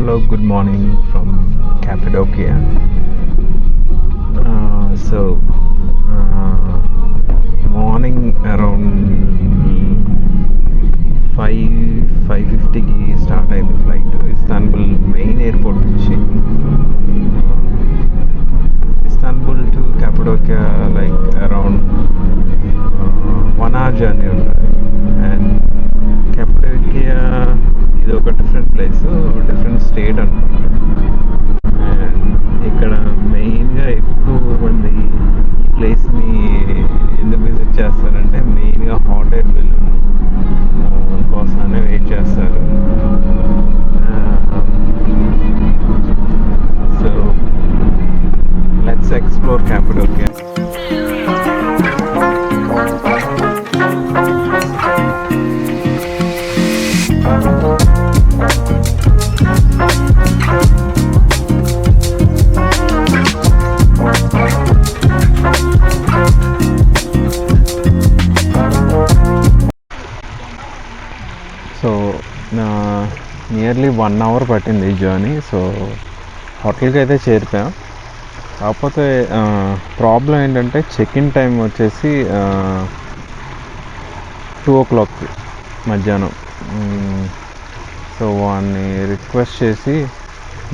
Hello, good morning from Cappadocia. Morning around 5:50కి start అయింది flight Istanbul main airport నుంచి. Istanbul to Cappadocia like around 1 hour journey ఉంటుంది. And Cappadocia ఇది ఒక different place, different state అనుకుంటా. And ఇక్కడ మెయిన్గా ఎక్కువ మంది ఈ ప్లేస్ని ఎందుకు విజిట్ చేస్తారంటే మెయిన్గా హాట్ ఎయిర్ బెలూన్ కోసమే వెయిట్ చేస్తారు. So let's explore Cappadocia. So nearly 1 hour పట్టింది జర్నీ. సో హోటల్కి అయితే చేరిపోయాం. కాకపోతే ప్రాబ్లం ఏంటంటే చెక్ ఇన్ టైం వచ్చేసి 2 o'clock మధ్యాహ్నం. సో వాడిని రిక్వెస్ట్ చేసి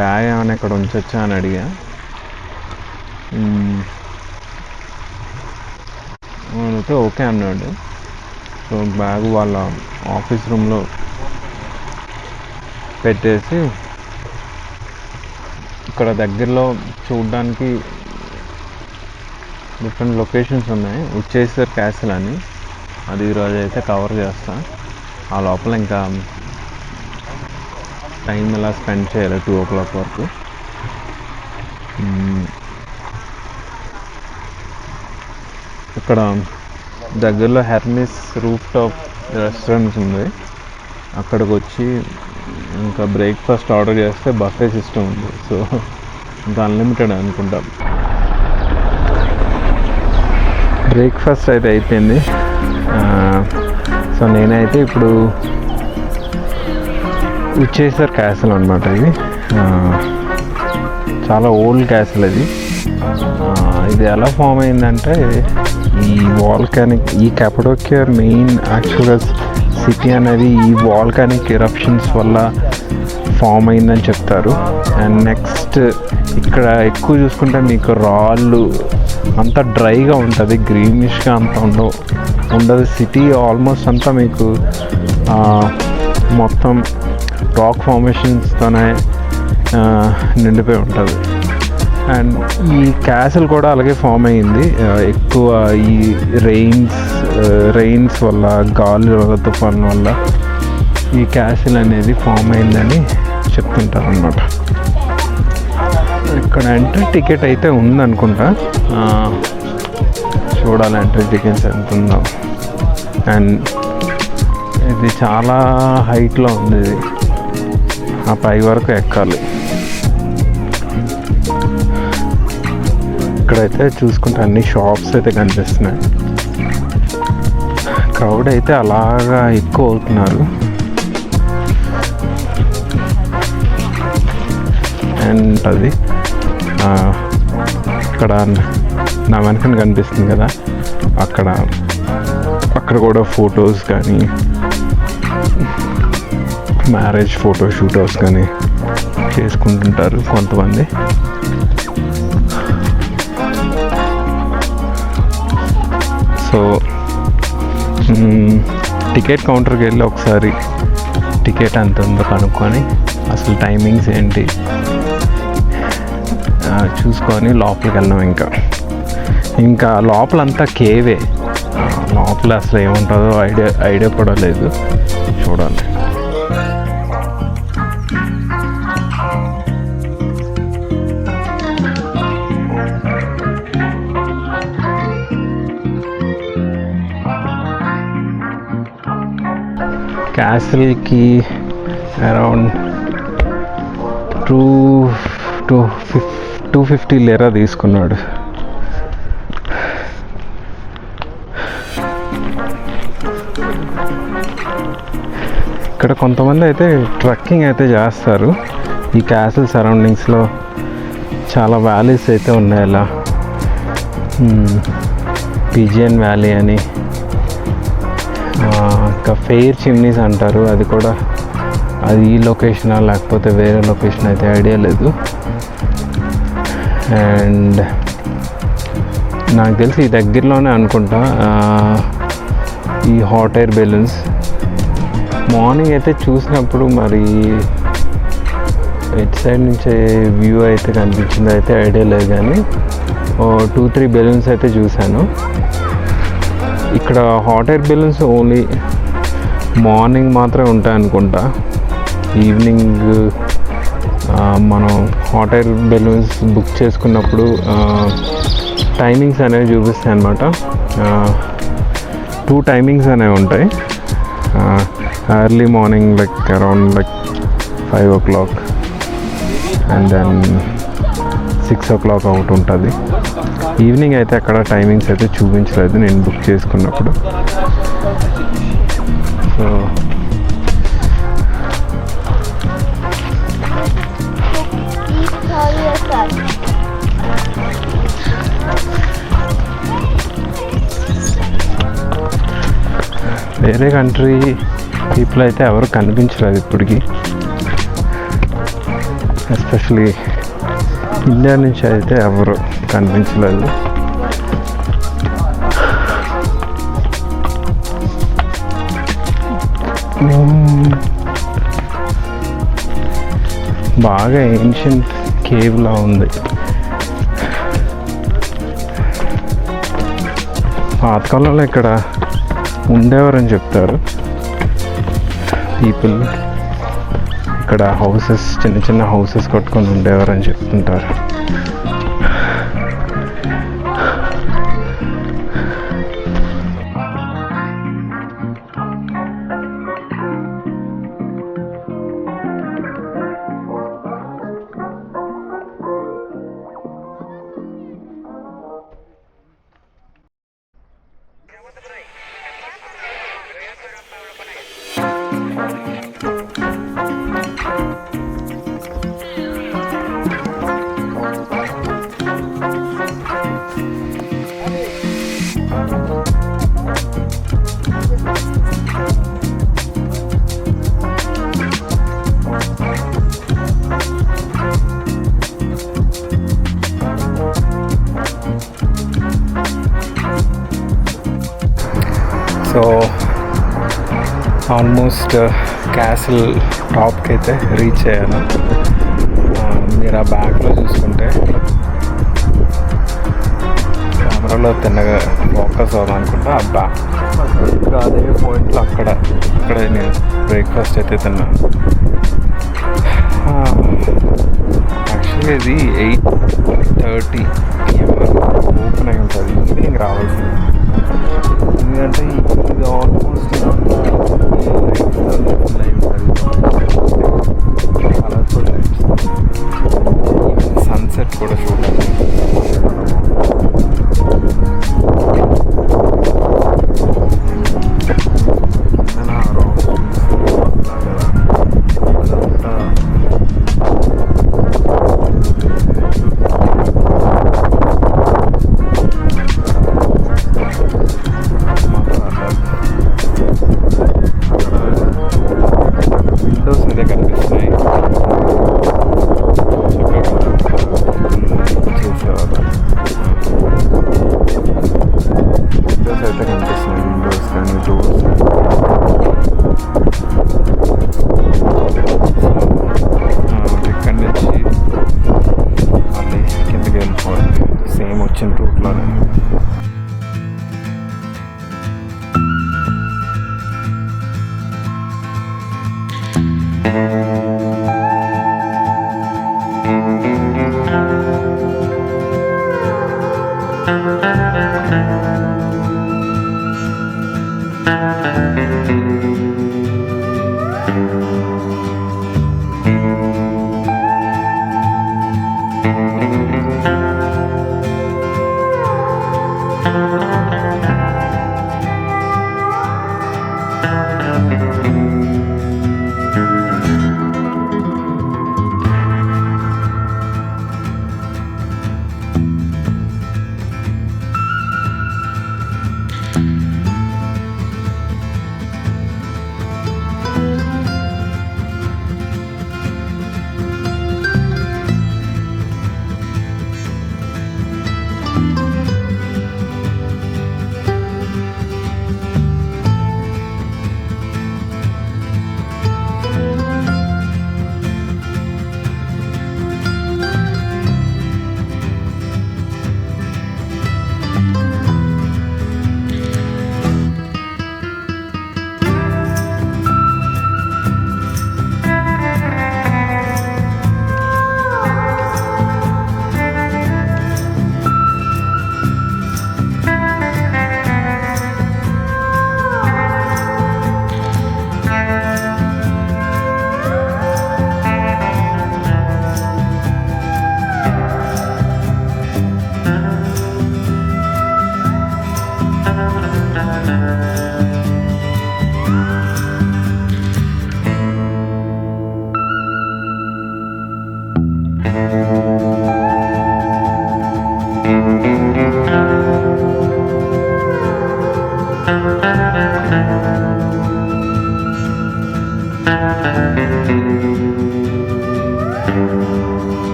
బ్యాగ్ ఏమైనా ఇక్కడ ఉంచొచ్చా అని అడిగా. అయితే ఓకే అన్నాడు. సో బ్యాగ్ వాళ్ళ ఆఫీస్ రూమ్లో పెట్టేసి ఇక్కడ దగ్గరలో చూడడానికి డిఫరెంట్ లొకేషన్స్ ఉన్నాయి. ఉచ్చేశ్వర్ క్యాసిల్ అని, అది ఈరోజు అయితే కవర్ చేస్తా. ఆ లోపల ఇంకా టైం ఎలా స్పెండ్ చేయాలి 2 o'clock వరకు. ఇక్కడ దగ్గరలో హెర్మిస్ రూఫ్ టాప్ రెస్టారెంట్స్ ఉంది. అక్కడికి వచ్చి ఇంకా బ్రేక్ఫాస్ట్ ఆర్డర్ చేస్తే బఫే సిస్టమ్ ఉంది. సో ఇంకా అన్లిమిటెడ్ అనుకుంటాం. బ్రేక్ఫాస్ట్ అయితే అయిపోయింది. సో నేనైతే ఇప్పుడు ఉచ్చేశ్వర్ క్యాసిల్ అనమాట. ఇది చాలా ఓల్డ్ క్యాసిల్. ఇది ఎలా ఫామ్ అయిందంటే ఈ వాల్కానిక్, ఈ Cappadocia మెయిన్ యాక్చువల్గా సిటీ అనేది ఈ వాల్కానిక్ ఎరప్షన్స్ వల్ల ఫామ్ అయిందని చెప్తారు. అండ్ నెక్స్ట్ ఇక్కడ ఎక్కువ చూసుకుంటే మీకు రాళ్ళు అంతా డ్రైగా ఉంటుంది, గ్రీనిష్గా అంత ఉండదు. సిటీ ఆల్మోస్ట్ అంతా మీకు మొత్తం రాక్ ఫార్మేషన్స్తోనే నిండిపోయి ఉంటుంది. అండ్ ఈ క్యాసిల్ కూడా అలాగే ఫామ్ అయ్యింది. ఎక్కువ ఈ రెయిన్స్ వల్ల, గాలి వల్ల, తుఫాన్ వల్ల ఈ క్యాసిల్ అనేది ఫామ్ అయిందని చెప్తుంటారు అన్నమాట. ఇక్కడ ఎంట్రీ టికెట్ అయితే ఉందనుకుంటా. చూడాలి ఎంట్రీ టికెట్స్ ఎంత ఉందో. అండ్ ఇది చాలా హైట్లో ఉంది. ఇది ఆ పై వరకు ఎక్కాలి. ఇక్కడైతే చూసుకుంటే అన్ని షాప్స్ అయితే కనిపిస్తున్నాయి. క్రౌడ్ అయితే అలాగా ఎక్కువ అవుతున్నారు. అండ్ అది ఇక్కడ నా వెనకన కనిపిస్తుంది కదా, అక్కడ కూడా ఫొటోస్ కానీ, మ్యారేజ్ ఫోటోషూట్స్ కానీ చేసుకుంటుంటారు కొంతమంది. సో టికెట్ కౌంటర్కి వెళ్ళి ఒకసారి టికెట్ ఎంత ఉందో కనుక్కొని అసలు టైమింగ్స్ ఏంటి చూసుకొని లోపలికి వెళ్ళాం. ఇంకా లోపలంతా కేవే. లోపల అసలు ఏముంటుందో ఐడియా కూడా లేదు. చూడాలి. క్యాసిల్కి అరౌండ్ 250 లిరా తీసుకున్నాడు. ఇక్కడ కొంతమంది అయితే ట్రెక్కింగ్ అయితే చేస్తారు. ఈ క్యాసిల్ సరౌండింగ్స్లో చాలా వ్యాలీస్ అయితే ఉన్నాయి. అలా పిజియన్ వ్యాలీ అని, ఇంకా ఫెయిర్ చిమ్నీస్ అంటారు. అది కూడా అది ఈ లొకేషనా లేకపోతే వేరే లొకేషన్ అయితే ఐడియా లేదు. అండ్ నాకు తెలిసి ఈ దగ్గరలోనే అనుకుంటా ఈ హాట్ ఎయిర్ బెలూన్స్. మార్నింగ్ అయితే చూసినప్పుడు మరి ఎట్ సైడ్ నుంచి వ్యూ అయితే కనిపించింది అయితే ఐడియా లేదు, కానీ 2-3 బెలూన్స్ అయితే చూశాను. ఇక్కడ hot air balloons only morning మాత్రమే ఉంటాయి అనుకుంటా. ఈవినింగ్ మనం హాట్ ఎయిర్ బెలూన్స్ బుక్ చేసుకున్నప్పుడు టైమింగ్స్ అనేవి చూపిస్తాయి అన్నమాట. 2 టైమింగ్స్ అనేవి ఉంటాయి. Early morning like around 5 o'clock and then 6 o'clock out ఉంటుంది. ఈవినింగ్ అయితే అక్కడ టైమింగ్స్ అయితే చూపించలేదు నేను బుక్ చేసుకున్నప్పుడు. సో వేరే కంట్రీ పీపుల్ అయితే ఎవరు కనిపించలేదు ఇప్పటికీ. ఎస్పెషలీ ఇండియా నుంచి అయితే ఎవరు కనిపించలేదు. బాగా ఏన్షియంట్ కేవ్లా ఉంది. పాతకాలంలో ఇక్కడ ఉండేవారని చెప్తారు పీపుల్. ఇక్కడ హౌసెస్, చిన్న చిన్న హౌసెస్ కట్టుకొని ఉండేవారని చెప్తుంటారు. సో ఆల్మోస్ట్ క్యాసిల్ టాప్కి అయితే రీచ్ అయ్యాను. మీరు ఆ బ్యాక్లో చూసుకుంటే కెమెరాలో తిన్నగా ఫోకస్ అవ్వాలనుకుంటా. ఆ బ్యాక్ అదే పాయింట్లో అక్కడే నేను బ్రేక్ఫాస్ట్ అయితే తిన్నాను. యాక్చువల్లీ ఇది 8:30 PM ఓపెన్ అయి ఉంటుంది. ఈవినింగ్ రావాల్సింది, ఎందుకంటే ఇది ఆల్మోస్ట్ ఫుల్ అయి ఉంటుంది. కలర్ఫుల్ లైట్స్, సన్సెట్ కూడా చూడాలి.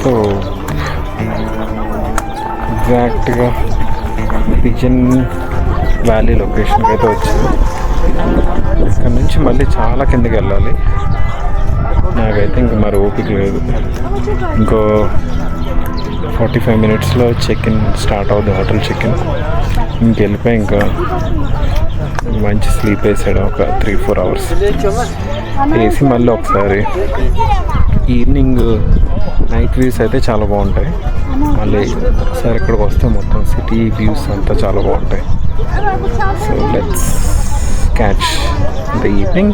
సో ఎగ్జాక్ట్గా పిజన్ వ్యాలీ లొకేషన్కి అయితే వచ్చింది. ఇక్కడ నుంచి మళ్ళీ చాలా కిందకి వెళ్ళాలి. నాకైతే ఇంక మరి ఓపిక లేదు. ఇంకో 45 మినిట్స్లో చెక్ ఇన్ స్టార్ట్ అవుతుంది, హోటల్ చెక్ ఇన్. ఇంకెళ్ళిపోయి ఇంకా మంచి స్లీప్ వేసాడు ఒక 3-4 అవర్స్ వేసి మళ్ళీ ఒకసారి ఈవినింగ్ నైట్ వ్యూస్ అయితే చాలా బాగుంటాయి. మళ్ళీ ఒకసారి ఇక్కడికి వస్తే మొత్తం సిటీ వ్యూస్ అంతా చాలా బాగుంటాయి. So let's catch the evening.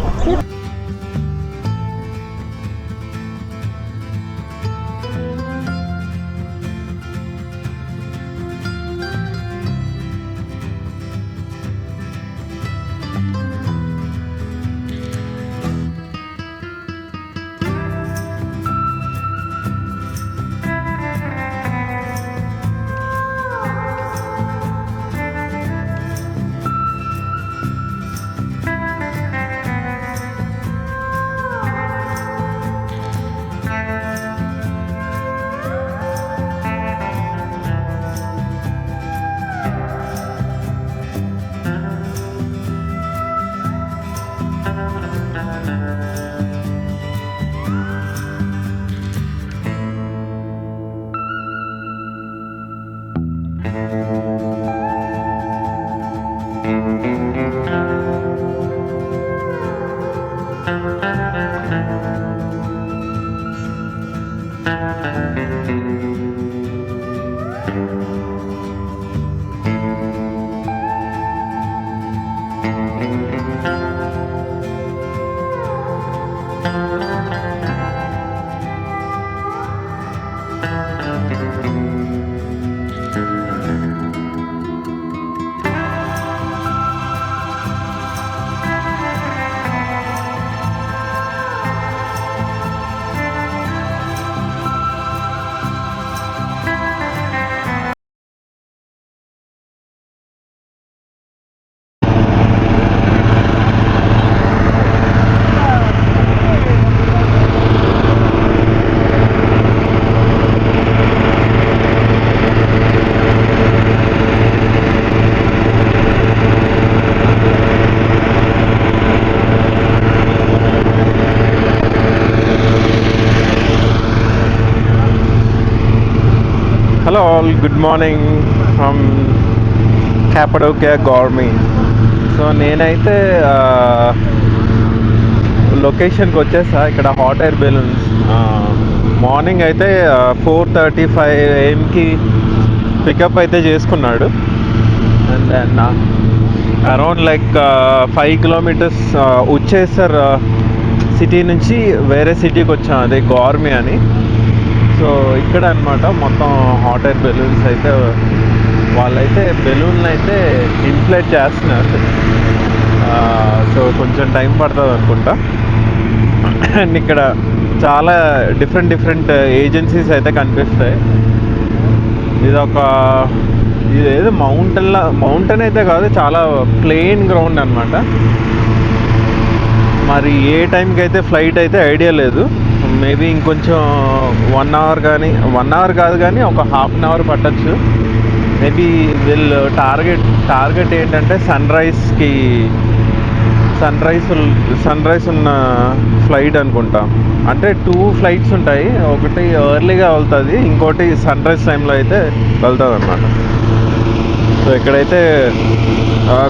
Hello all, good morning from Cappadocia Goreme. So నేనైతే లొకేషన్కి వచ్చేసా. ఇక్కడ హాట్ ఎయిర్ బెలూన్స్ మార్నింగ్ అయితే 4:35 AM పికప్ అయితే చేసుకున్నాడు. And then around like 5 kilometers Uchisar city నుంచి వేరే సిటీకి వచ్చాం, అదే గోర్మీ అని. సో ఇక్కడ అనమాట మొత్తం హాట్ ఎయిర్ బెలూన్స్ అయితే వాళ్ళైతే బెలూన్లు అయితే ఇన్ఫ్లేట్ చేస్తున్నారు. సో కొంచెం టైం పడుతుంది అనుకుంటా. అండ్ ఇక్కడ చాలా డిఫరెంట్ ఏజెన్సీస్ అయితే కనిపిస్తాయి. ఇదేదో మౌంటైన్ అయితే కాదు, చాలా ప్లెయిన్ గ్రౌండ్ అనమాట. మరి ఏ టైంకి అయితే ఫ్లైట్ అయితే ఐడియా లేదు. మేబీ ఇంకొంచెం 1 hour కానీ 1 hour కాదు కానీ ఒక ½ an hour పట్టచ్చు. మేబీ వీళ్ళు టార్గెట్ ఏంటంటే సన్ రైజ్ ఉన్న ఫ్లైట్ అనుకుంటా. అంటే 2 flights ఉంటాయి, ఒకటి ఎర్లీగా వెళ్తుంది, ఇంకోటి సన్ రైజ్ టైంలో అయితే వెళ్తుంది అన్నమాట. సో ఇక్కడైతే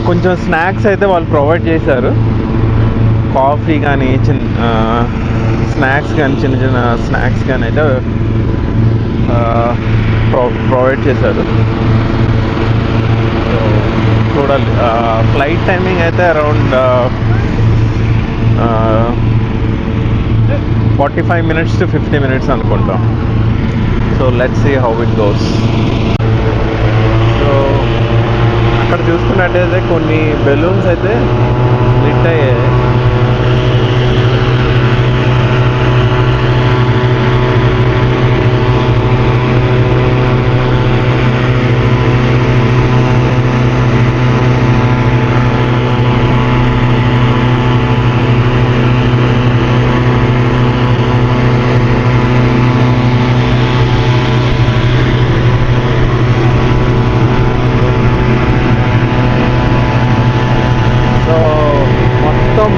కొంచెం స్నాక్స్ అయితే వాళ్ళు ప్రొవైడ్ చేశారు. కాఫీ కానీ చిన్న స్నాక్స్ కానీ అయితే ప్రొవైడ్ చేశారు. చూడాలి. ఫ్లైట్ టైమింగ్ అయితే అరౌండ్ 45 minutes to 50 minutes అనుకుంటాం. So let's see how it goes. So అక్కడ చూసుకున్నట్టయితే కొన్ని బెలూన్స్ అయితే లిట్ అయ్యాయి.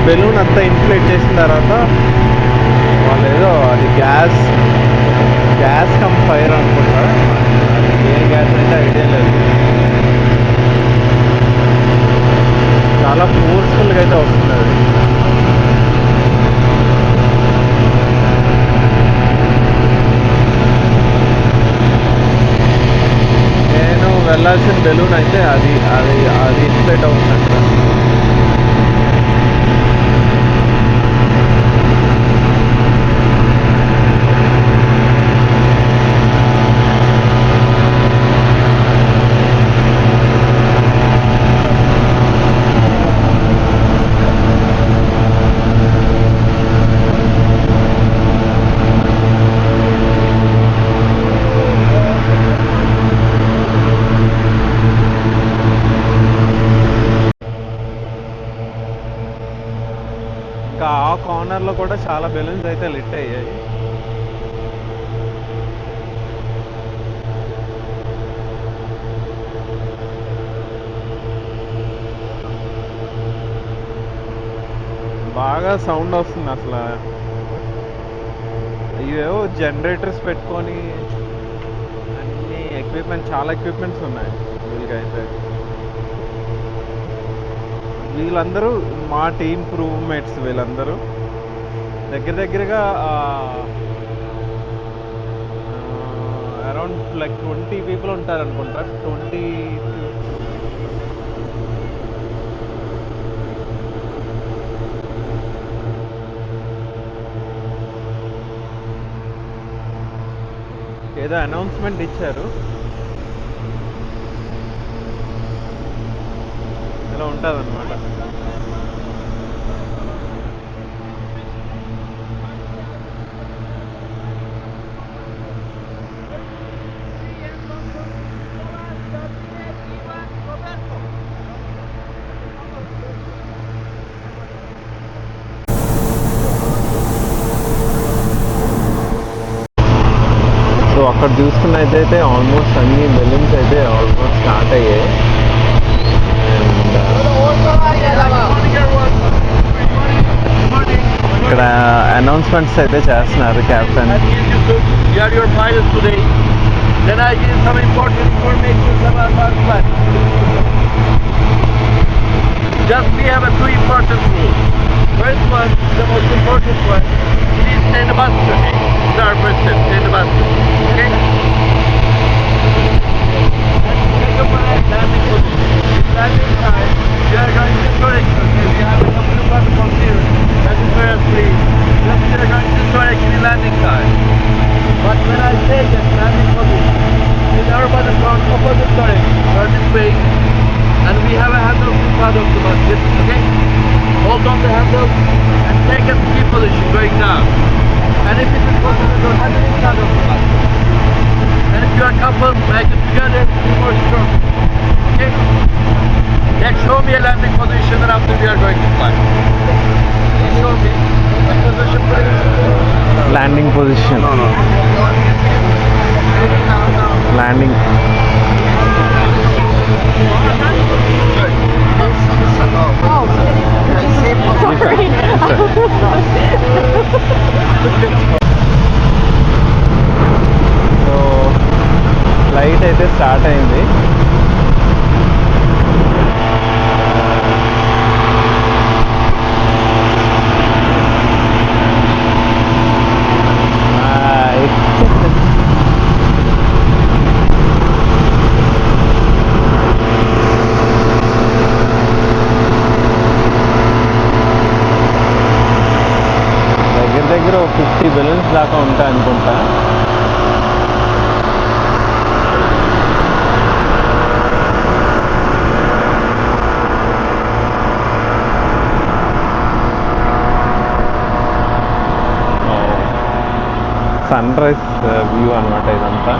బెలూన్ అంతా ఇన్ఫ్లేట్ చేసిన తర్వాత వాళ్ళు ఏదో అది గ్యాస్ కమ్ ఫైర్ అనుకుంటారు. ఏ గ్యాస్ అయితే ఐడియా లేదు. చాలా ఫోర్స్ఫుల్గా అయితే వస్తుంది అది. నేను వెళ్ళాల్సిన బెలూన్ అయితే అది ఇన్ఫ్లేట్ అవుతుందంట. ఆ కార్నర్లో కూడా చాలా బెలూన్స్ అయితే లిట్ అయ్యాయి. బాగా సౌండ్ వస్తుంది అసలు. ఇవేవో జనరేటర్స్ పెట్టుకొని అన్ని చాలా ఎక్విప్మెంట్స్ ఉన్నాయి వీళ్ళకైతే. వీళ్ళందరూ మా టీం రూమ్మేట్స్. వీళ్ళందరూ దగ్గరగా అరౌండ్ 20 people ఉంటారనుకుంటా. 20 ఏదో అనౌన్స్మెంట్ ఇచ్చారు. ఇలా ఉంటుంది అన్నమాట. సో అక్కడ చూసుకున్నట్టయితే ఆల్మోస్ట్ అన్ని బెలూన్స్ అయితే ఆల్మోస్ట్ స్టార్ట్ అయ్యాయి. ఇక్కడ అనౌన్స్మెంట్స్ అయితే చేస్తున్నారు captain. Just we have 2 important rules. First one, the most important one, please stay in the bus today. Sir, President, stay in the bus. Okay? Take up my landing position. Landing time, we are going to correct. Okay, we have a couple of protocols here. That is very please. Just we are going to correct the landing time. But when I say that landing position, in our protocol, opposite correct. Turn this way. And we have a handle in front of the basket, okay? Hold on the handle and take a ski position going down. And position landing. So flight అయితే start అయింది. దగ్గర 50 balloons దాకా ఉంటాయి అనుకుంటా. Sun rise view అనమాట ఇదంతా.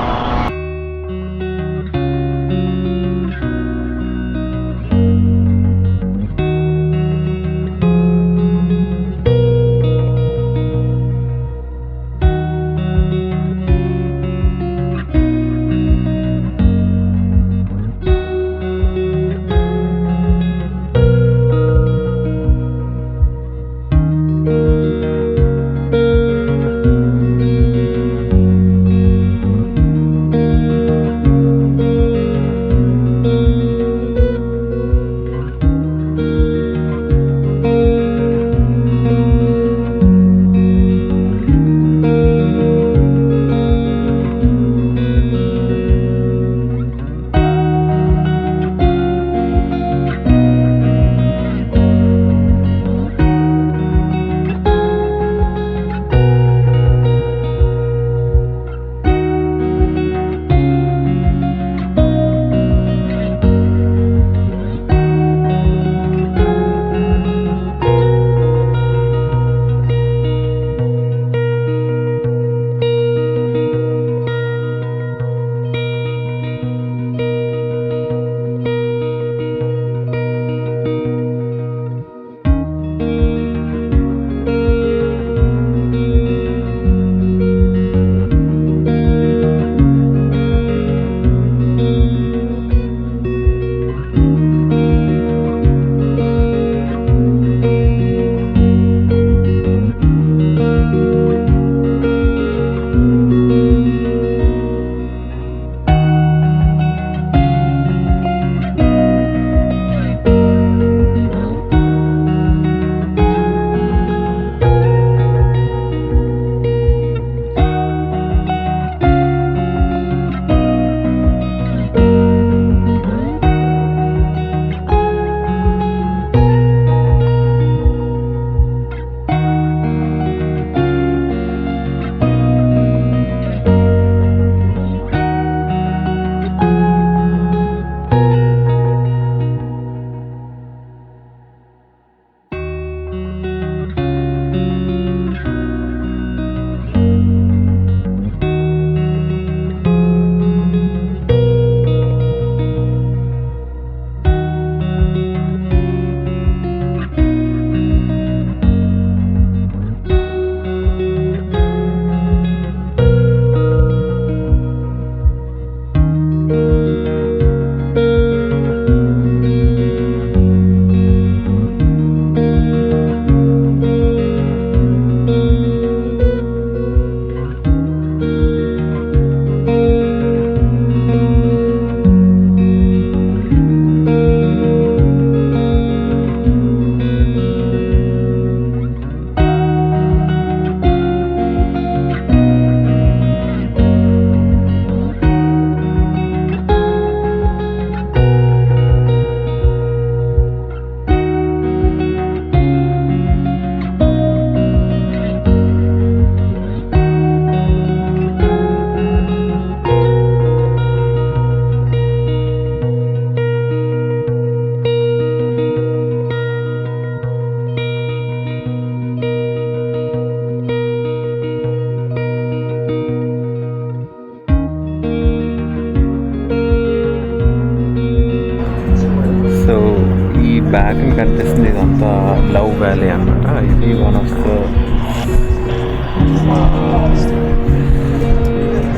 Back కనిపిస్తుంది ఇదంతా లవ్ వ్యాలీ అన్నమాట. ఇది one of the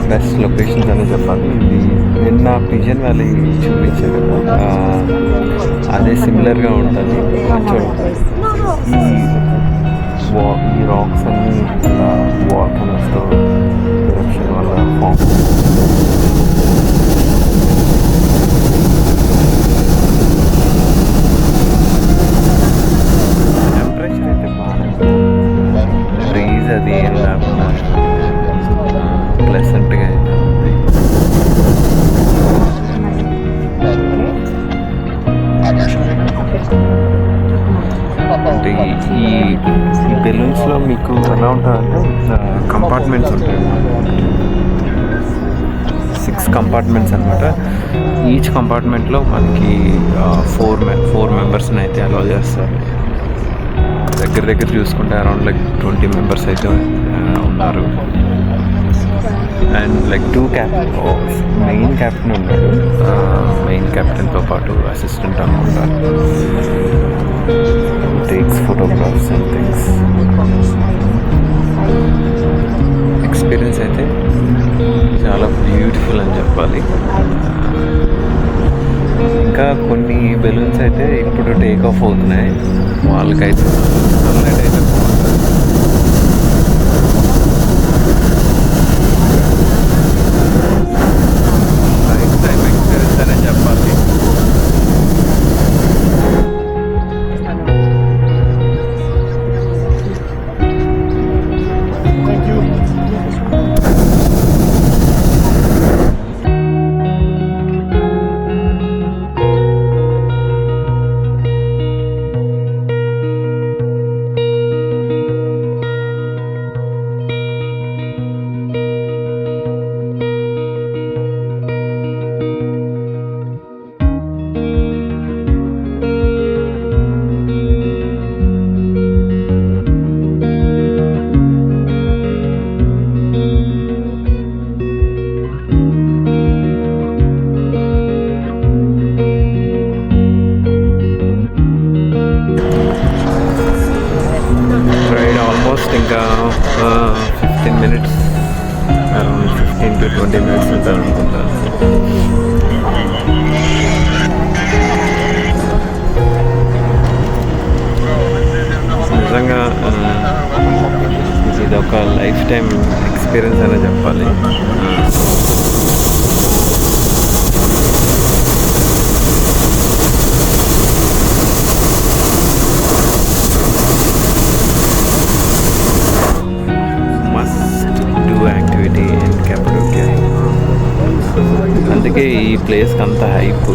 best locations అని చెప్పాలి. ఇది నిన్న పిజన్ వ్యాలీ చూపించారు కదా, అదే సిమిలర్గా ఉంటుంది. కొంచెం ఈ రాక్స్ అన్నీ ఇలా వాల్కనోస్తో ఎరప్షన్ వల్ల ఫామ్. టెంపరేచర్ అయితే బాగానే బ్రీజ్ అది ఏం లేకుండా ప్లెసెంట్గా అయితే ఉంది. అంటే ఈ బెలూన్స్లో మీకు ఎలా ఉంటుందంటే కంపార్ట్మెంట్స్ ఉంటాయి, 6 కంపార్ట్మెంట్స్ అనమాట. ఈచ్ కంపార్ట్మెంట్లో మనకి 4 మెంబర్స్ని అయితే అలౌ చేస్తారు. దగ్గర చూసుకుంటే అరౌండ్ 20 మెంబర్స్ అయితే ఉన్నారు. అండ్ 2 మెయిన్ క్యాప్టెన్ ఉన్నాడు. మెయిన్ క్యాప్టెన్తో పాటు అసిస్టెంట్ అనమాట. Takes photographs and things. Experience అయితే చాలా బ్యూటిఫుల్ అని చెప్పాలి. ఇంకా కొన్ని బెలూన్స్ అయితే ఇప్పుడు టేక్ ఆఫ్ అవుతున్నాయి. వాళ్ళకైతే సన్లైట్ అయితే లైఫ్ టైం ఎక్స్పీరియన్స్ అనే చెప్పాలి. ఇంకా 15 minutes, అరౌండ్ 15 to 20 minutes ఉంటారు అనుకుంటాను. నిజంగా ఇది ఒక లైఫ్ టైం ఎక్స్పీరియన్స్ అనే చెప్పాలి. అందుకే ఈ ప్లేస్కి అంత హైప్.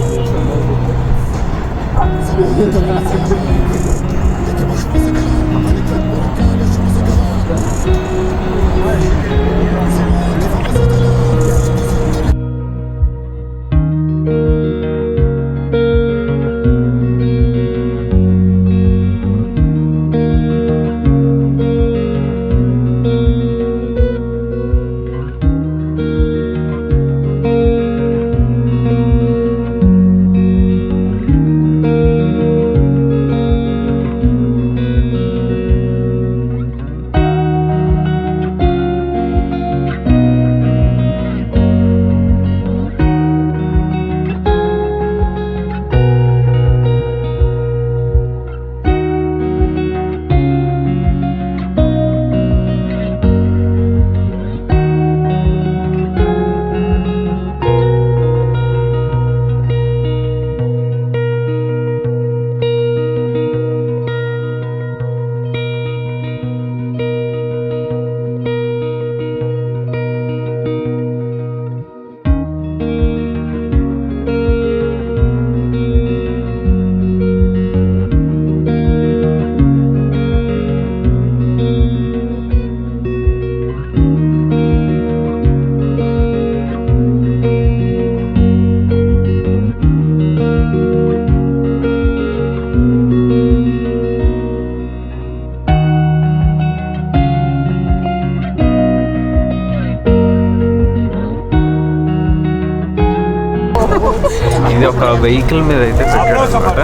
ఇది ఒక వెహికల్ మీద అయితే పెట్టాడు అనమాట.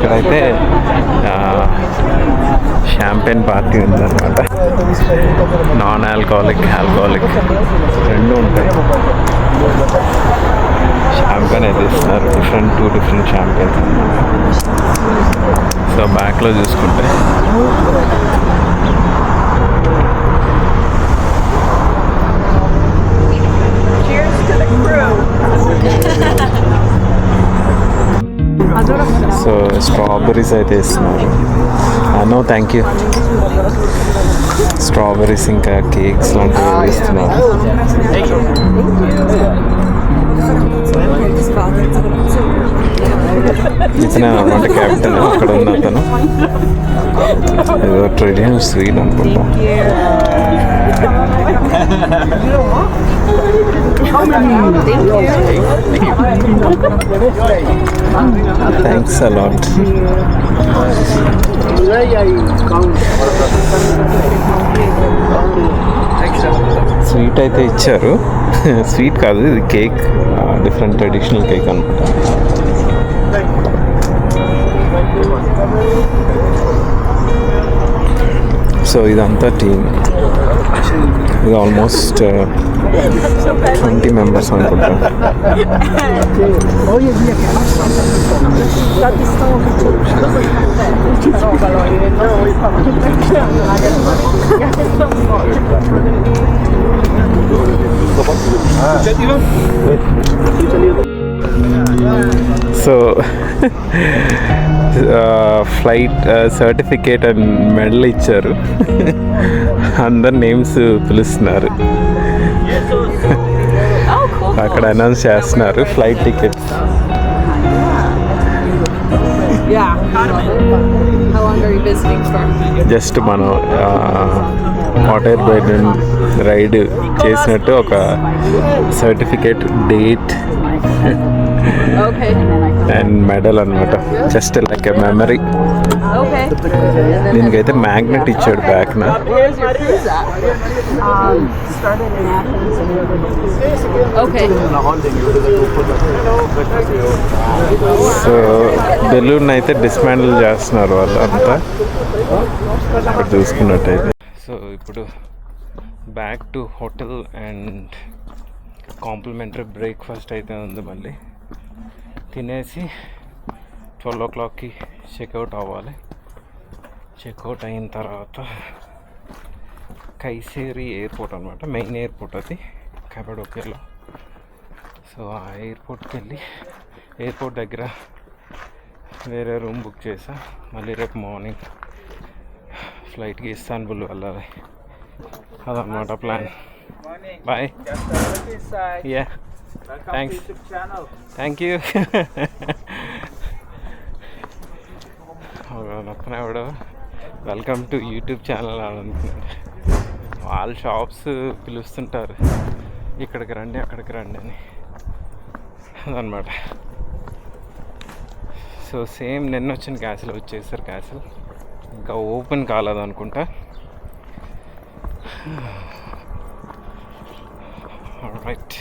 ఇక్కడైతే షాంపెయిన్ పార్టీ ఉందన్నమాట. నాన్ ఆల్కహాలిక్, ఆల్కహాలిక్ రెండు ఉంటాయి. షాంపెయిన్ అయితే ఇస్తున్నారు, టూ డిఫరెంట్ షాంపెయిన్స్. సో బ్యాక్లో చూసుకుంటే సో స్ట్రాబెర్రీస్ అయితే ఇస్తున్నారు. No thank you. స్ట్రాబెర్రీస్ ఇంకా కేక్స్ లాంటివి ఇస్తున్నారు. ఇతనే అనమాట క్యాప్టెన్. అక్కడ ఉన్న అతను ఏదో ట్రెడిషనల్ స్వీట్ అనుకుంటా. Thanks a lot. స్వీట్ అయితే ఇచ్చారు. స్వీట్ కాదు, ఇది కేక్, డిఫరెంట్ ట్రెడిషనల్ కేక్ అనమాట. సో ఇదంతా టీమ్. ఇది ఆల్మోస్ట్ 20 మెంబర్స్ అనుకుంటా. So flight certificate and medal ఇచ్చారు. అందరు నేమ్స్ పిలుస్తున్నారు. అక్కడ అనౌన్స్ చేస్తున్నారు ఫ్లైట్ టికెట్స్. జస్ట్ మనం హాట్ ఎయిర్ బలూన్ రైడ్ చేసినట్టు ఒక సర్టిఫికేట్, డేట్ అండ్ మెడల్ అనమాట. Just like a memory. దీనికైతే మ్యాగ్నెట్ ఇచ్చాడు బ్యాక్న. సో బెలూన్ అయితే డిస్మాండిల్ చేస్తున్నారు వాళ్ళు అంతా ఇక్కడ చూసుకున్నట్టయితే. సో ఇప్పుడు back to hotel and complementary breakfast అయితే ఉంది. మళ్ళీ తినేసి 12 o'clockకి చెక్అవుట్ అవ్వాలి. చెక్అవుట్ అయిన తర్వాత కైసేరి ఎయిర్పోర్ట్ అనమాట, మెయిన్ ఎయిర్పోర్ట్ అది కపడోకియాలో. సో ఆ ఎయిర్పోర్ట్కి వెళ్ళి ఎయిర్పోర్ట్ దగ్గర వేరే రూమ్ బుక్ చేసా. మళ్ళీ రేపు మార్నింగ్ ఫ్లైట్కి ఇస్తాన్బుల్ వెళ్ళాలి. అదన్నమాట plan. Bye. Yeah thanks. Thank you. పక్కన ఎవడో వెల్కమ్ టు యూట్యూబ్ ఛానల్ అని అనుకున్నాడు. వాళ్ళ షాప్స్ పిలుస్తుంటారు, ఇక్కడికి రండి అక్కడికి రండి అని. అదనమాట. సో సేమ్ నిన్న వచ్చిన క్యాసిల్ వచ్చేసారు. క్యాసిల్ ఇంకా ఓపెన్ కాలేదు అనుకుంటా. రైట్.